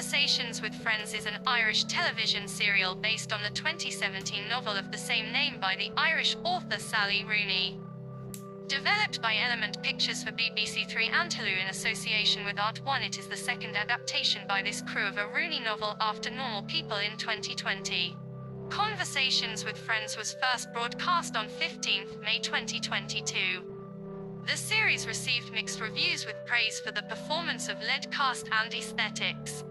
Conversations with Friends is an Irish television serial based on the 2017 novel of the same name by the Irish author Sally Rooney. Developed by Element Pictures for BBC Three and Hulu in association with Art1, it is the second adaptation by this crew of a Rooney novel after Normal People in 2020. Conversations with Friends was first broadcast on 15th May 2022. The series received mixed reviews with praise for the performance of lead cast and aesthetics.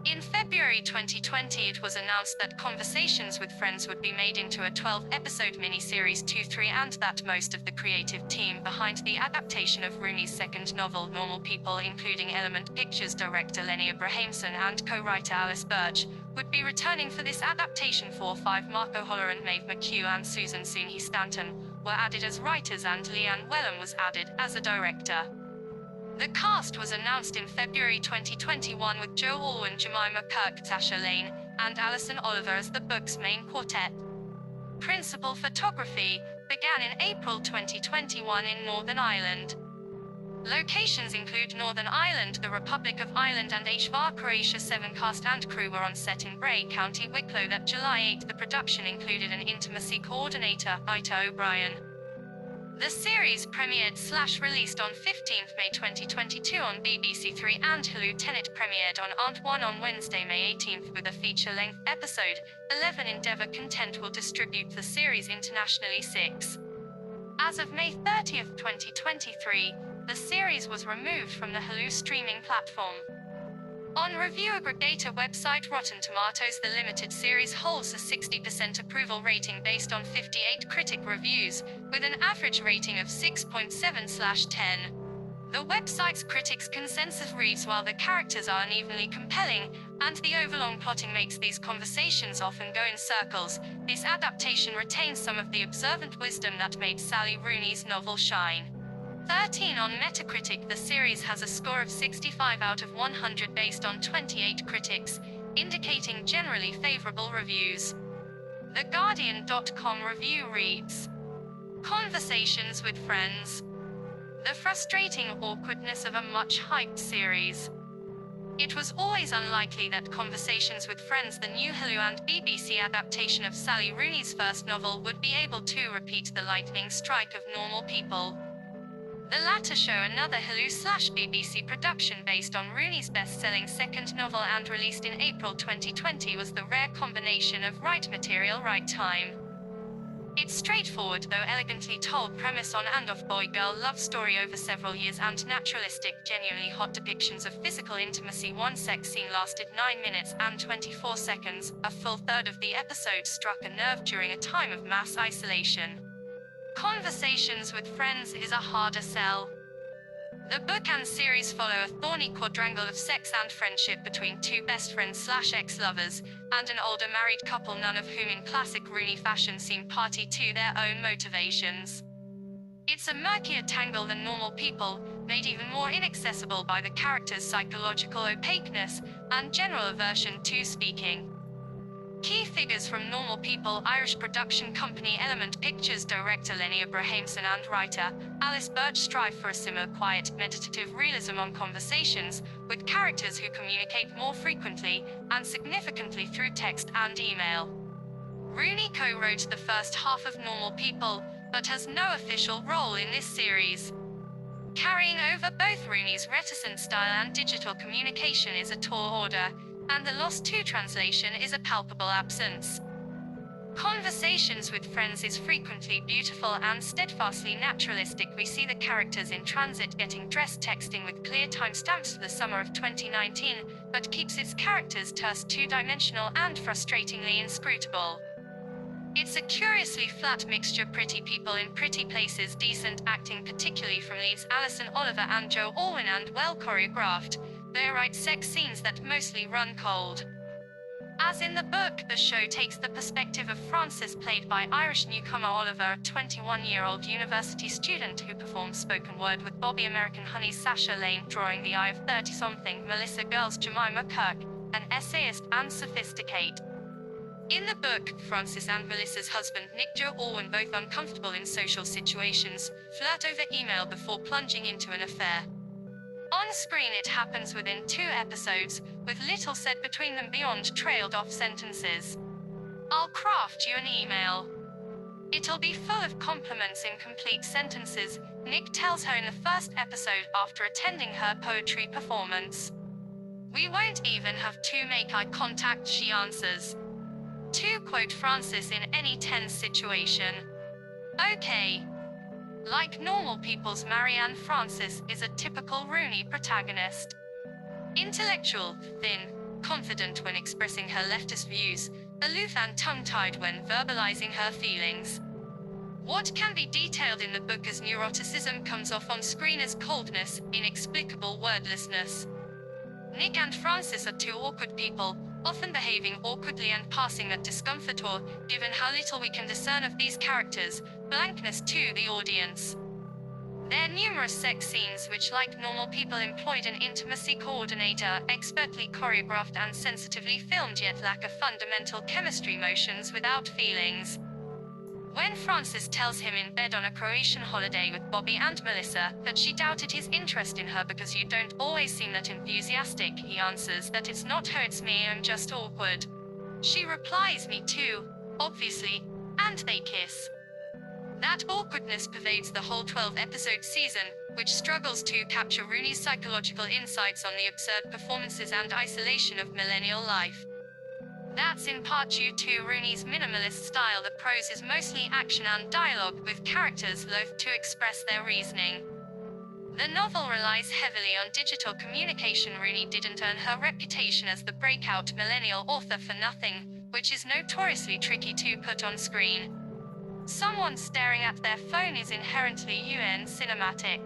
In February 2020, it was announced that Conversations with Friends would be made into a 12-episode miniseries 2-3 and that most of the creative team behind the adaptation of Rooney's second novel, Normal People, including Element Pictures director Lenny Abrahamson and co-writer Alice Birch, would be returning for this adaptation. 4-5 Mark O'Halloran, Maeve McHugh and Susan Sooney Stanton were added as writers and Leanne Wellham was added as a director. The cast was announced in February 2021 with Joe Alwyn, Jemima Kirk, Tasha Lane, and Alison Oliver as the book's main quartet. Principal photography began in April 2021 in Northern Ireland. Locations include Northern Ireland, the Republic of Ireland and Hvar, Croatia. 7 cast and crew were on set in Bray, County Wicklow. That July 8, the production included an intimacy coordinator, Ita O'Brien. The series premiered/released on 15th May 2022 on BBC Three and Hulu. Tenet premiered on Art1 on Wednesday, May 18th with a feature-length episode. 11 Endeavour Content will distribute the series internationally. 6. As of May 30th, 2023, the series was removed from the Hulu streaming platform. On review aggregator website Rotten Tomatoes, the limited series holds a 60% approval rating based on 58 critic reviews, with an average rating of 6.7/10. The website's critics' consensus reads, while the characters are unevenly compelling, and the overlong plotting makes these conversations often go in circles, this adaptation retains some of the observant wisdom that made Sally Rooney's novel shine. 13 on Metacritic. The series has a score of 65 out of 100 based on 28 critics, indicating generally favorable reviews. TheGuardian.com review reads, Conversations with Friends. The frustrating awkwardness of a much-hyped series. It was always unlikely that Conversations with Friends, the new Hulu and BBC adaptation of Sally Rooney's first novel, would be able to repeat the lightning strike of Normal People. The latter show, another Hulu/BBC production based on Rooney's best-selling second novel and released in April 2020, was the rare combination of right material, right time. Its straightforward, though elegantly told premise on and off boy-girl love story over several years and naturalistic, genuinely hot depictions of physical intimacy. One sex scene lasted 9 minutes and 24 seconds, a full third of the episode struck a nerve during a time of mass isolation. Conversations with Friends is a harder sell. The book and series follow a thorny quadrangle of sex and friendship between two best friends/ex-lovers, and an older married couple, none of whom in classic Rooney fashion seem party to their own motivations. It's a murkier tangle than Normal People, made even more inaccessible by the characters' psychological opaqueness, and general aversion to speaking. Key figures from Normal People: Irish production company Element Pictures director Lenny Abrahamson and writer Alice Birch strive for a similar quiet, meditative realism on Conversations, with characters who communicate more frequently and significantly through text and email. Rooney co-wrote the first half of Normal People, but has no official role in this series. Carrying over both Rooney's reticent style and digital communication is a tall order, and the lost to translation is a palpable absence. Conversations with Friends is frequently beautiful and steadfastly naturalistic. We see the characters in transit, getting dressed, texting with clear timestamps to the summer of 2019, but keeps its characters terse, two-dimensional, and frustratingly inscrutable. It's a curiously flat mixture: pretty people in pretty places, decent acting particularly from leads Alison Oliver and Joe Alwyn, and well choreographed, though right sex scenes that mostly run cold. As in the book, the show takes the perspective of Frances, played by Irish newcomer Oliver, a 21-year-old university student who performs spoken word with Bobby American Honey's Sasha Lane, drawing the eye of 30-something Melissa Girl's Jemima Kirk, an essayist and sophisticate. In the book, Frances and Melissa's husband Nick Joe Alwyn, both uncomfortable in social situations, flirt over email before plunging into an affair. On screen it happens within 2 episodes, with little said between them beyond trailed off sentences. I'll craft you an email. It'll be full of compliments in complete sentences, Nick tells her in the first episode after attending her poetry performance. We won't even have to make eye contact, she answers. To quote Francis in any tense situation. Okay. Like Normal People's Marianne Francis is a typical Rooney protagonist. Intellectual, thin, confident when expressing her leftist views, aloof and tongue-tied when verbalizing her feelings. What can be detailed in the book as neuroticism comes off on screen as coldness, inexplicable wordlessness. Nick and Francis are 2 awkward people, often behaving awkwardly and passing that discomfort or, given how little we can discern of these characters, blankness to the audience. There are numerous sex scenes which, like Normal People, employed an intimacy coordinator, expertly choreographed and sensitively filmed, yet lack a fundamental chemistry, motions without feelings. When Francis tells him in bed on a Croatian holiday with Bobby and Melissa that she doubted his interest in her because you don't always seem that enthusiastic, he answers that it's not her, it's me, I'm just awkward. She replies, me too, obviously, and they kiss. That awkwardness pervades the whole 12-episode season, which struggles to capture Rooney's psychological insights on the absurd performances and isolation of millennial life. That's in part due to Rooney's minimalist style. The prose is mostly action and dialogue, with characters loath to express their reasoning. The novel relies heavily on digital communication. Rooney didn't earn her reputation as the breakout millennial author for nothing, which is notoriously tricky to put on screen. Someone staring at their phone is inherently cinematic.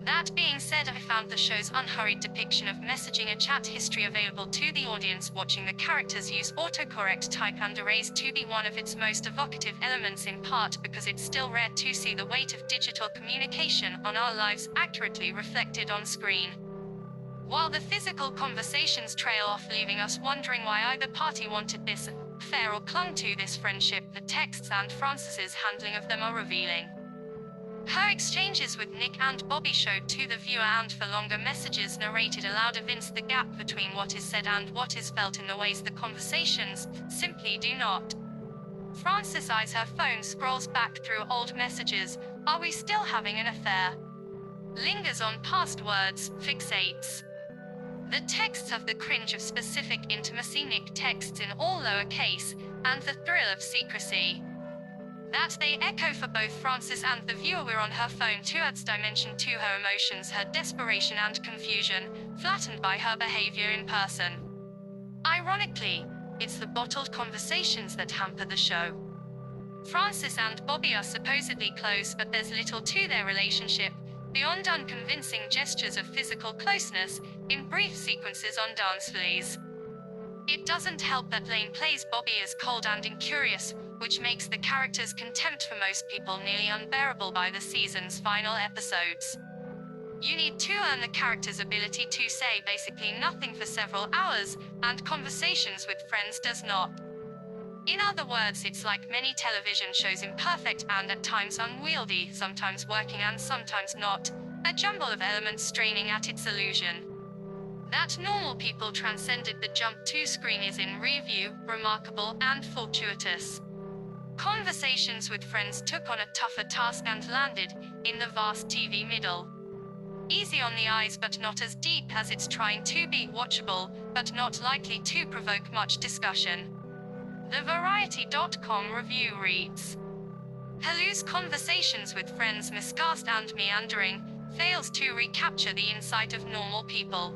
That being said, I found the show's unhurried depiction of messaging a chat history available to the audience watching the characters use autocorrect type and arrays to be one of its most evocative elements, in part because it's still rare to see the weight of digital communication on our lives accurately reflected on screen. While the physical conversations trail off, leaving us wondering why either party wanted this affair or clung to this friendship, the texts and Francis's handling of them are revealing. Her exchanges with Nick and Bobby showed to the viewer, and for longer messages narrated aloud evince the gap between what is said and what is felt in the ways the conversations simply do not. Francis eyes her phone, scrolls back through old messages. Are we still having an affair? Lingers on past words, fixates. The texts have the cringe of specific intimacy. Nick texts in all lowercase, and the thrill of secrecy. That they echo for both Francis and the viewer. We're on her phone too adds dimension to her emotions, her desperation and confusion, flattened by her behavior in person. Ironically, it's the bottled conversations that hamper the show. Francis and Bobby are supposedly close, but there's little to their relationship, beyond unconvincing gestures of physical closeness, in brief sequences on dance floors. It doesn't help that Lane plays Bobby as cold and incurious, which makes the character's contempt for most people nearly unbearable by the season's final episodes. You need to earn the character's ability to say basically nothing for several hours, and Conversations with Friends does not. In other words, it's like many television shows, imperfect and at times unwieldy, sometimes working and sometimes not, a jumble of elements straining at its illusion. That Normal People transcended the jump to screen is in review, remarkable and fortuitous. Conversations with Friends took on a tougher task and landed in the vast TV middle. Easy on the eyes but not as deep as it's trying to be, watchable but not likely to provoke much discussion. The Variety.com review reads, Hulu's Conversations with Friends, miscast and meandering, fails to recapture the insight of Normal People.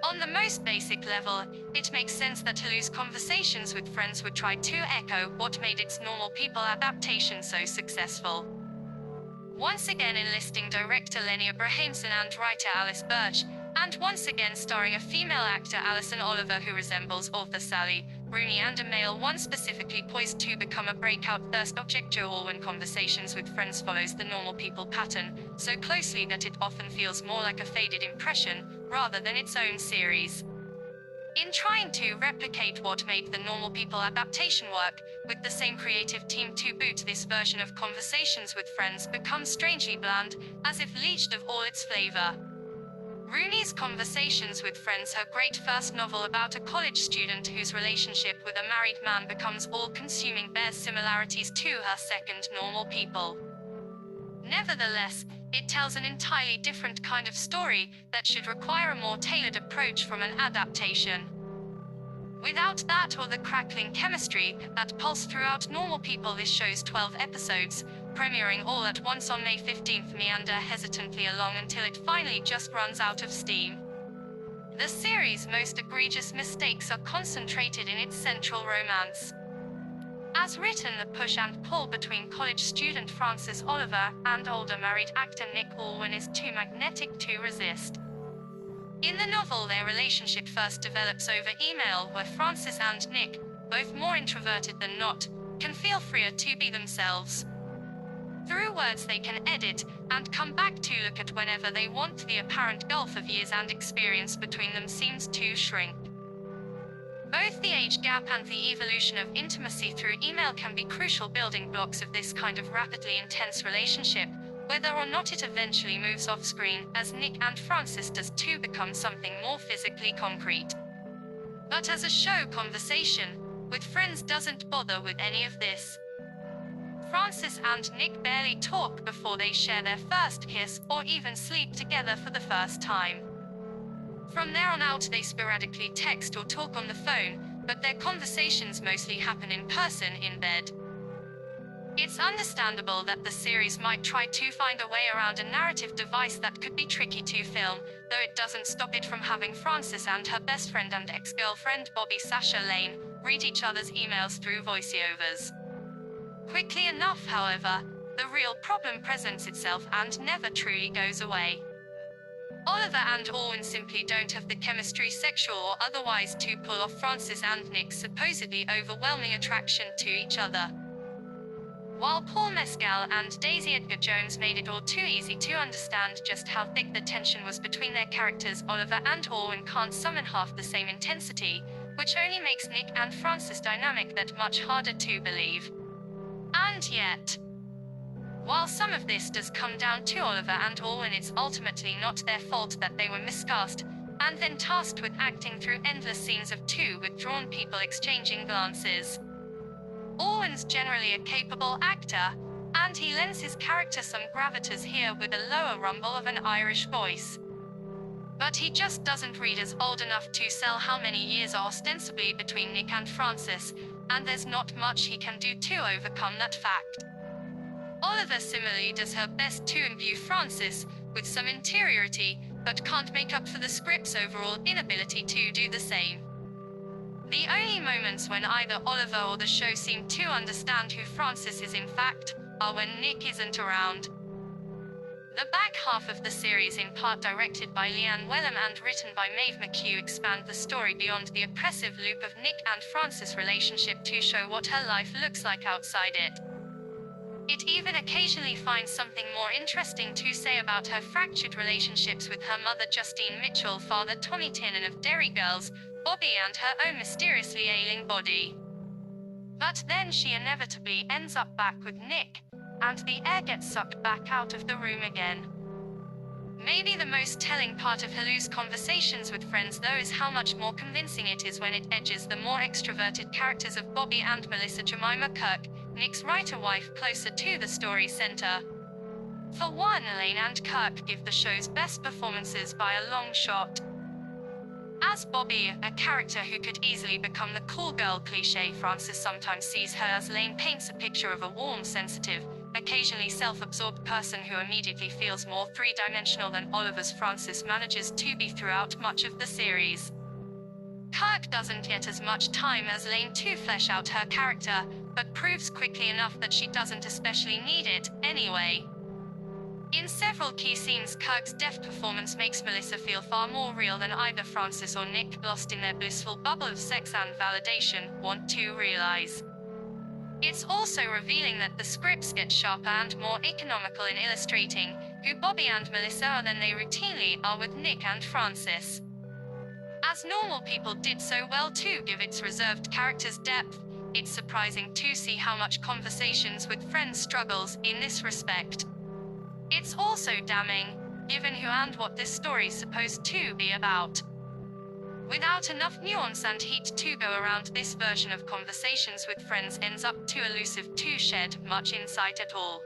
On the most basic level, it makes sense that Hulu's Conversations with Friends would try to echo what made its Normal People adaptation so successful. Once again enlisting director Lenny Abrahamson and writer Alice Birch, and once again starring a female actor, Alison Oliver, who resembles author Sally Rooney, and a male one specifically poised to become a breakout thirst object. Joe Alwyn. Conversations with Friends follows the Normal People pattern so closely that it often feels more like a faded impression rather than its own series. In trying to replicate what made the Normal People adaptation work, with the same creative team to boot, this version of Conversations with Friends becomes strangely bland, as if leached of all its flavor. Rooney's Conversations with Friends, her great first novel about a college student whose relationship with a married man becomes all-consuming, bears similarities to her second, Normal People. Nevertheless, it tells an entirely different kind of story that should require a more tailored approach from an adaptation. Without that or the crackling chemistry that pulse throughout Normal People, this show's 12 episodes, premiering all at once on May 15th, meander hesitantly along until it finally just runs out of steam. The series' most egregious mistakes are concentrated in its central romance. As written, the push and pull between college student Frances Oliver and older married actor Nick Allwyn is too magnetic to resist. In the novel, their relationship first develops over email, where Frances and Nick, both more introverted than not, can feel freer to be themselves. Through words they can edit and come back to look at whenever they want, the apparent gulf of years and experience between them seems to shrink. Both the age gap and the evolution of intimacy through email can be crucial building blocks of this kind of rapidly intense relationship, whether or not it eventually moves off screen, as Nick and Frances does, to become something more physically concrete. But as a show, Conversation with Friends doesn't bother with any of this. Frances and Nick barely talk before they share their first kiss, or even sleep together for the first time. From there on out, they sporadically text or talk on the phone, but their conversations mostly happen in person, in bed. It's understandable that the series might try to find a way around a narrative device that could be tricky to film, though it doesn't stop it from having Frances and her best friend and ex-girlfriend Bobby Sasha Lane read each other's emails through voiceovers. Quickly enough, however, the real problem presents itself and never truly goes away. Oliver and Allwyn simply don't have the chemistry, sexual or otherwise, to pull off Frances and Nick's supposedly overwhelming attraction to each other. While Paul Mescal and Daisy Edgar Jones made it all too easy to understand just how thick the tension was between their characters, Oliver and Allwyn can't summon half the same intensity, which only makes Nick and Frances' dynamic that much harder to believe. And yet, while some of this does come down to Oliver and Allwyn, it's ultimately not their fault that they were miscast, and then tasked with acting through endless scenes of two withdrawn people exchanging glances. Allwyn's generally a capable actor, and he lends his character some gravitas here with a lower rumble of an Irish voice. But he just doesn't read as old enough to sell how many years are ostensibly between Nick and Frances, and there's not much he can do to overcome that fact. Oliver similarly does her best to imbue Frances with some interiority, but can't make up for the script's overall inability to do the same. The only moments when either Oliver or the show seem to understand who Frances is in fact are when Nick isn't around. The back half of the series, in part directed by Leanne Wellham and written by Maeve McHugh, expand the story beyond the oppressive loop of Nick and Frances' relationship to show what her life looks like outside it. It even occasionally finds something more interesting to say about her fractured relationships with her mother Justine Mitchell, father Tommy Tiernan of Derry Girls, Bobby and her own mysteriously ailing body. But then she inevitably ends up back with Nick, and the air gets sucked back out of the room again. Maybe the most telling part of Hulu's Conversations with Friends, though, is how much more convincing it is when it edges the more extroverted characters of Bobby and Melissa Jemima Kirk, Nick's writer-wife, closer to the story center. For one, Elaine and Kirk give the show's best performances by a long shot. As Bobby, a character who could easily become the cool girl cliché Frances sometimes sees her as, Elaine paints a picture of a warm, sensitive, occasionally self-absorbed person who immediately feels more three-dimensional than Oliver's Frances manages to be throughout much of the series. Kirk doesn't get as much time as Elaine to flesh out her character, but proves quickly enough that she doesn't especially need it, anyway. In several key scenes, Kirk's deft performance makes Melissa feel far more real than either Frances or Nick, lost in their blissful bubble of sex and validation, want to realize. It's also revealing that the scripts get sharper and more economical in illustrating who Bobby and Melissa are than they routinely are with Nick and Frances. As Normal People did so well to give its reserved characters depth, it's surprising to see how much Conversations with Friends struggles in this respect. It's also damning given who and what this story's supposed to be about. Without enough nuance and heat to go around, this version of Conversations with Friends ends up too elusive to shed much insight at all.